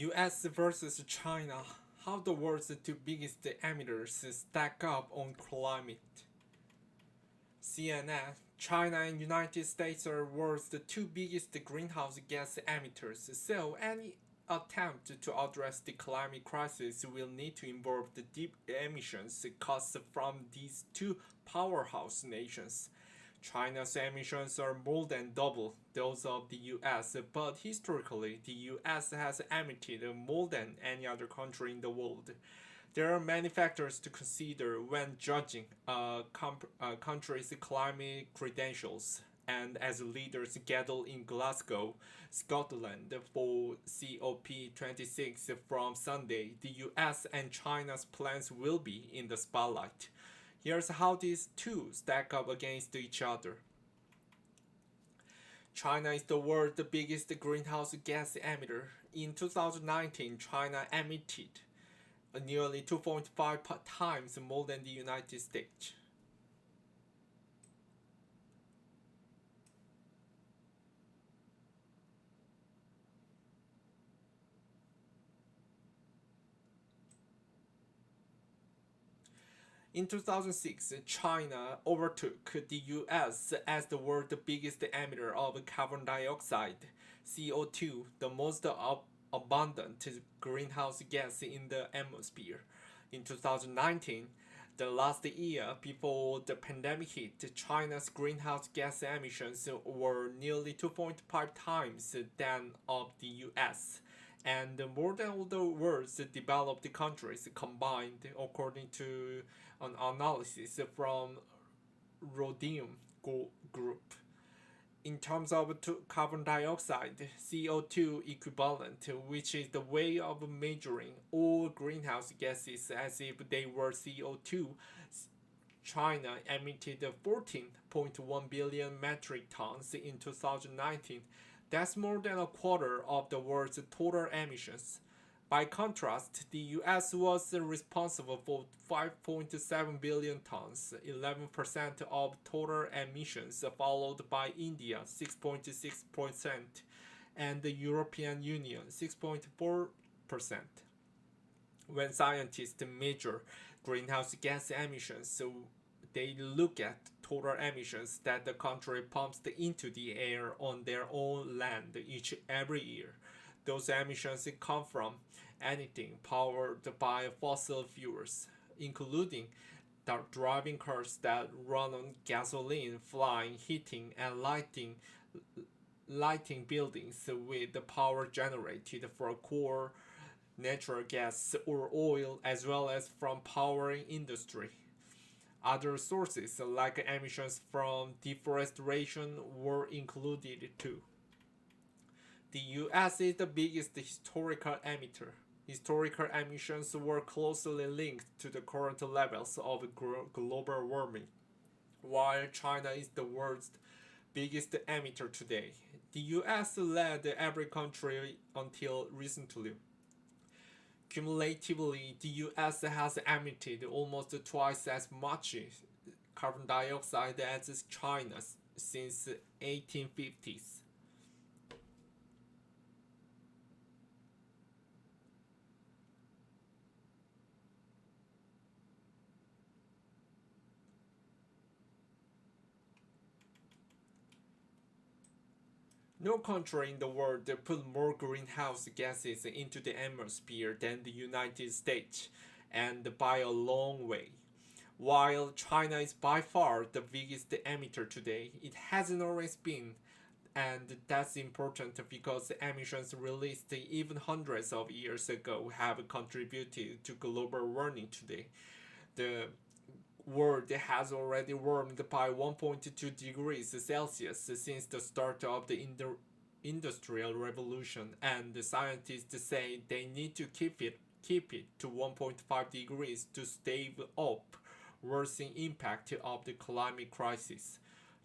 US versus China. How the world's two biggest emitters stack up on climate. CNN. China and United States are world's two biggest greenhouse gas emitters, so any attempt to address the climate crisis will need to involve the deep emissions caused from these two powerhouse nations. China's emissions are more than double those of the US, but historically, the US has emitted more than any other country in the world. There are many factors to consider when judging a country's climate credentials. And as leaders gather in Glasgow, Scotland for COP26 from Sunday, the US and China's plans will be in the spotlight. Here's how these two stack up against each other. China is the world's biggest greenhouse gas emitter. In 2019, China emitted nearly 2.5 times more than the United States. In 2006, China overtook the US as the world's biggest emitter of carbon dioxide, CO2, the most abundant greenhouse gas in the atmosphere. In 2019, the last year before the pandemic hit, China's greenhouse gas emissions were nearly 2.5 times than of the US, and more than all the world's developed countries combined, according to an analysis from Rhodium Group. In terms of carbon dioxide, CO2 equivalent, which is the way of measuring all greenhouse gases as if they were CO2, China emitted 14.1 billion metric tons in 2019. That's more than a quarter of the world's total emissions. By contrast, the US was responsible for 5.7 billion tons, 11% of total emissions, followed by India 6.6%, and the European Union 6.4%. When scientists measure greenhouse gas emissions, they look at total emissions that the country pumps into the air on their own land every year. Those emissions come from anything powered by fossil fuels, including driving cars that run on gasoline, flying, heating, and lighting buildings with the power generated from coal, natural gas, or oil, as well as from powering industry. Other sources like emissions from deforestation were included too. The US is the biggest historical emitter. Historical emissions were closely linked to the current levels of global warming, while China is the world's biggest emitter today. The US led every country until recently. Cumulatively, the US has emitted almost twice as much carbon dioxide as China since 1850s. No country in the world put more greenhouse gases into the atmosphere than the United States, and by a long way. While China is by far the biggest emitter today, it hasn't always been, and that's important because emissions released even hundreds of years ago have contributed to global warming today. The world has already warmed by 1.2 degrees Celsius since the start of the Industrial Revolution, and the scientists say they need to keep it to 1.5 degrees to stave off worsening impact of the climate crisis.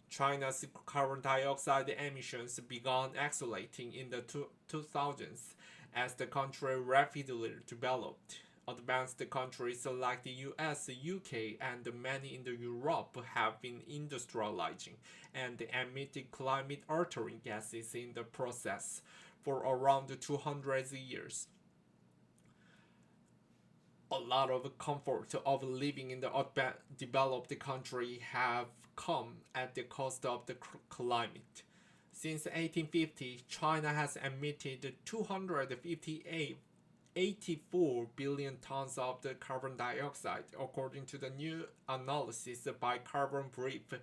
China's carbon dioxide emissions began accelerating in the 2000s as the country rapidly developed. Advanced countries like the US, UK, and many in Europe have been industrializing and emitting climate altering gases in the process for around 200 years. a lot of comfort of living in the developed country have come at the cost of the climate. Since 1850, China has emitted 284 billion tons of the carbon dioxide, according to the new analysis by Carbon Brief,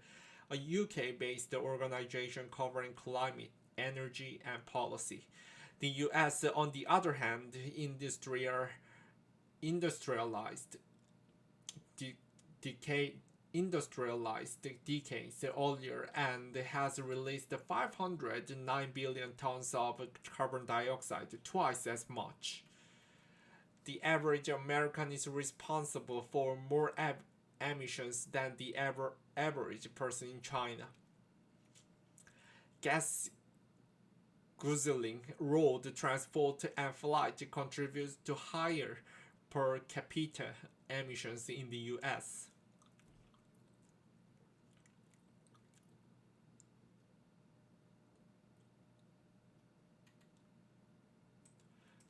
a UK-based organization covering climate, energy, and policy. The US, on the other hand, industrialized de- decade industrialized decades earlier and has released 509 billion tons of carbon dioxide, twice as much. The average American is responsible for more emissions than the average person in China. Gas guzzling road transport and flight contributes to higher per capita emissions in the US.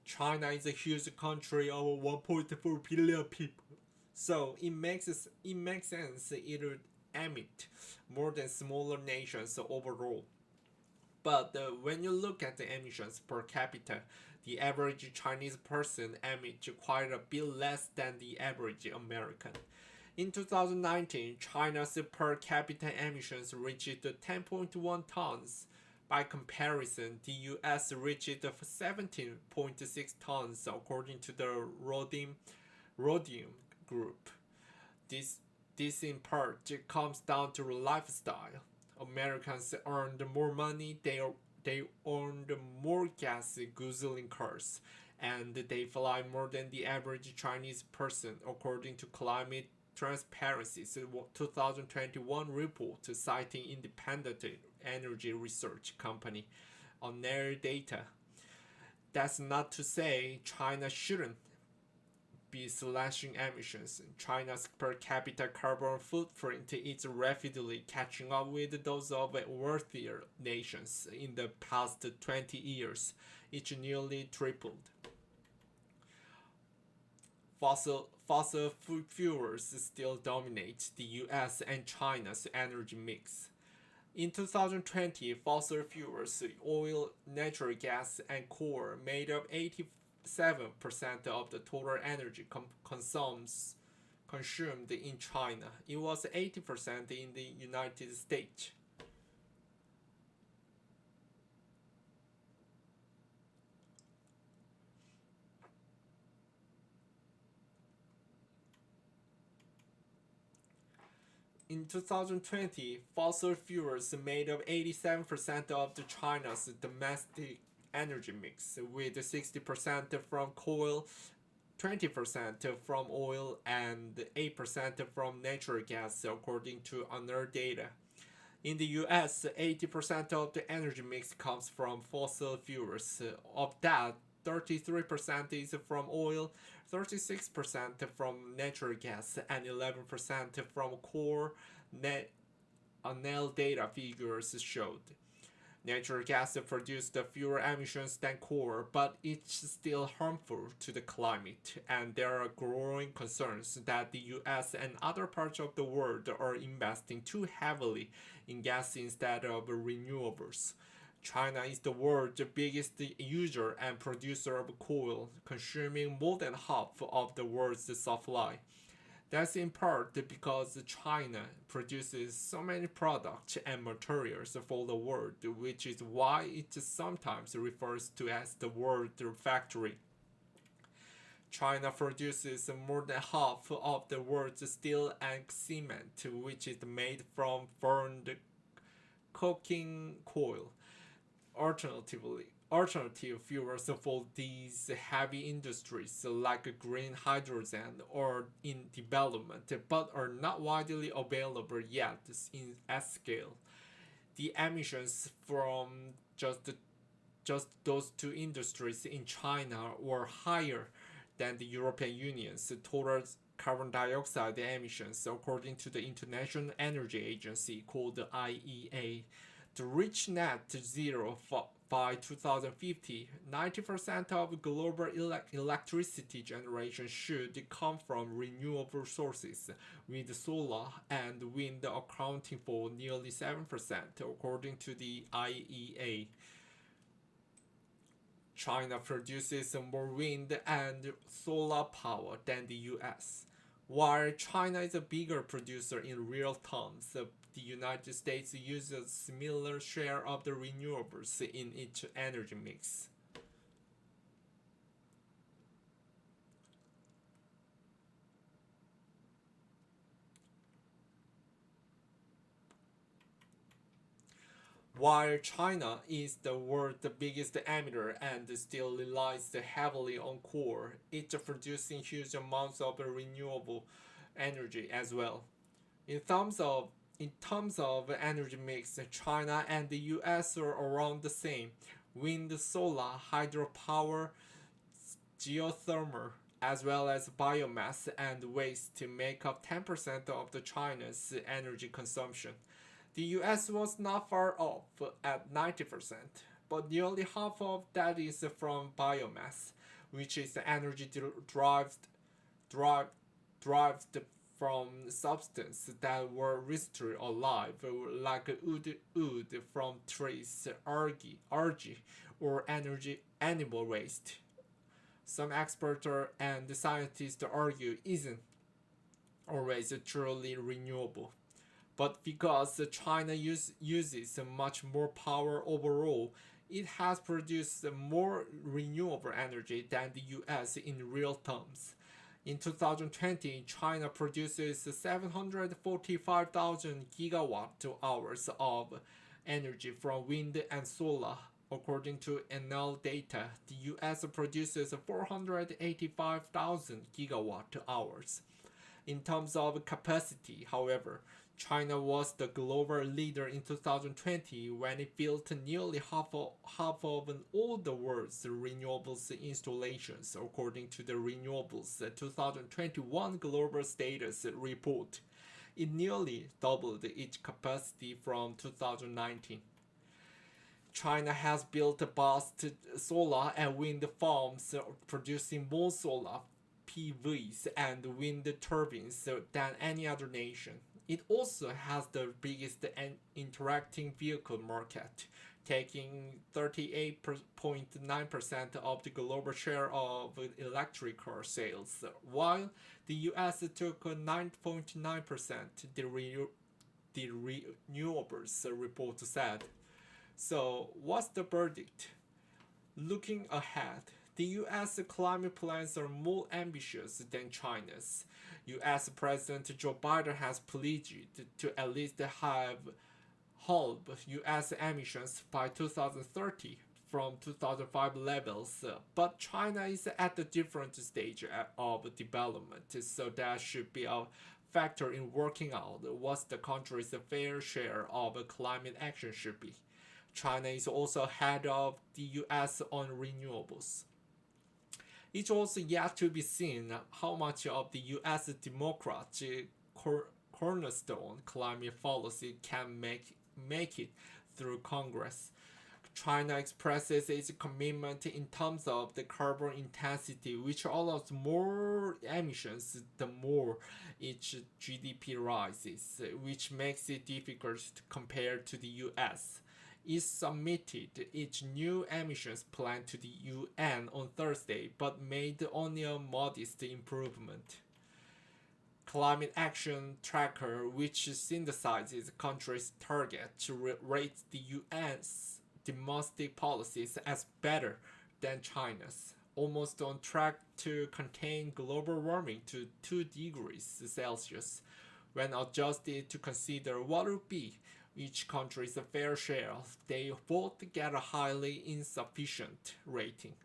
China is a huge country of 1.4 billion people, so it makes sense it would emit more than smaller nations overall. But when you look at the emissions per capita, the average Chinese person emits quite a bit less than the average American. In 2019, China's per capita emissions reached 10.1 tons. By comparison, the US reached 17.6 tons according to the Rhodium Group. This, this in part comes down to lifestyle. Americans earned more money, they owned more gas guzzling cars, and they fly more than the average Chinese person, according to Climate Transparency's 2021 report citing independent energy research company on their data. That's not to say China shouldn't be slashing emissions. China's per capita carbon footprint is rapidly catching up with those of wealthier nations in the past 20 years, each nearly tripled. Fossil fuels still dominate the US and China's energy mix. In 2020, fossil fuels, oil, natural gas, and coal made up 87% of the total energy consumed in China. It was 80% in the United States. In 2020, fossil fuels made up 87% of the China's domestic energy mix, with 60% from coal, 20% from oil, and 8% from natural gas, according to other data. In the US, 80% of the energy mix comes from fossil fuels. Of that, 33% is from oil, 36% from natural gas, and 11% from coal, net annual data figures showed. Natural gas produced fewer emissions than coal, but it's still harmful to the climate, and there are growing concerns that the US and other parts of the world are investing too heavily in gas instead of renewables. China is the world's biggest user and producer of coal, consuming more than half of the world's supply. That's in part because China produces so many products and materials for the world, which is why it sometimes refers to as the world factory. China produces more than half of the world's steel and cement, which is made from burned coking coal. Alternative fuels for these heavy industries, like green hydrogen, are in development but are not widely available yet at scale. The emissions from just those two industries in China were higher than the European Union's total carbon dioxide emissions, according to the International Energy Agency, called the IEA. To reach net zero by 2050, 90% of global electricity generation should come from renewable sources, with solar and wind accounting for nearly 7%, according to the IEA. China produces more wind and solar power than the US. While China is a bigger producer in real terms, the United States uses a similar share of the renewables in its energy mix. While China is the world's biggest emitter and still relies heavily on coal, it's producing huge amounts of renewable energy as well. In terms of in terms of energy mix, China and the US are around the same. Wind, solar, hydropower, geothermal, as well as biomass and waste to make up 10% of the China's energy consumption. The US was not far off at 90%, but nearly half of that is from biomass, which is energy derived, derived from substances that were recently alive, like wood from trees, algae, or energy animal waste. Some experts and scientists argue isn't always truly renewable. But because China uses much more power overall, it has produced more renewable energy than the US in real terms. In 2020, China produces 745,000 gigawatt hours of energy from wind and solar. According to Enel data, the US produces 485,000 gigawatt hours. In terms of capacity, however, China was the global leader in 2020 when it built nearly half of all the world's renewables installations, according to the Renewables 2021 Global Status Report. It nearly doubled its capacity from 2019. China has built vast solar and wind farms producing more solar PVs and wind turbines than any other nation. It also has the biggest interacting vehicle market, taking 38.9% of the global share of electric car sales, while the US took 9.9%, the renewables report said. So, what's the verdict? Looking ahead, the US climate plans are more ambitious than China's. US President Joe Biden has pledged to at least have halved US emissions by 2030 from 2005 levels, but China is at a different stage of development, so that should be a factor in working out what the country's fair share of climate action should be. China is also ahead of the US on renewables. It's also yet to be seen how much of the US Democratic cornerstone climate policy can make it through Congress. China expresses its commitment in terms of the carbon intensity, which allows more emissions the more its GDP rises, which makes it difficult to compare to the US. It submitted its new emissions plan to the UN on Thursday, but made only a modest improvement. Climate Action Tracker, which synthesizes countries' targets, rates the UN's domestic policies as better than China's, almost on track to contain global warming to 2 degrees Celsius, when adjusted to consider what would be each country's fair share. They both get a highly insufficient rating.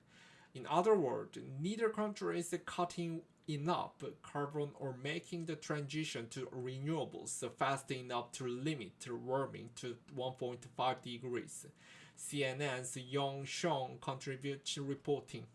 In other words, neither country is cutting enough carbon or making the transition to renewables fast enough to limit warming to 1.5 degrees. CNN's Yong Shong contributes reporting.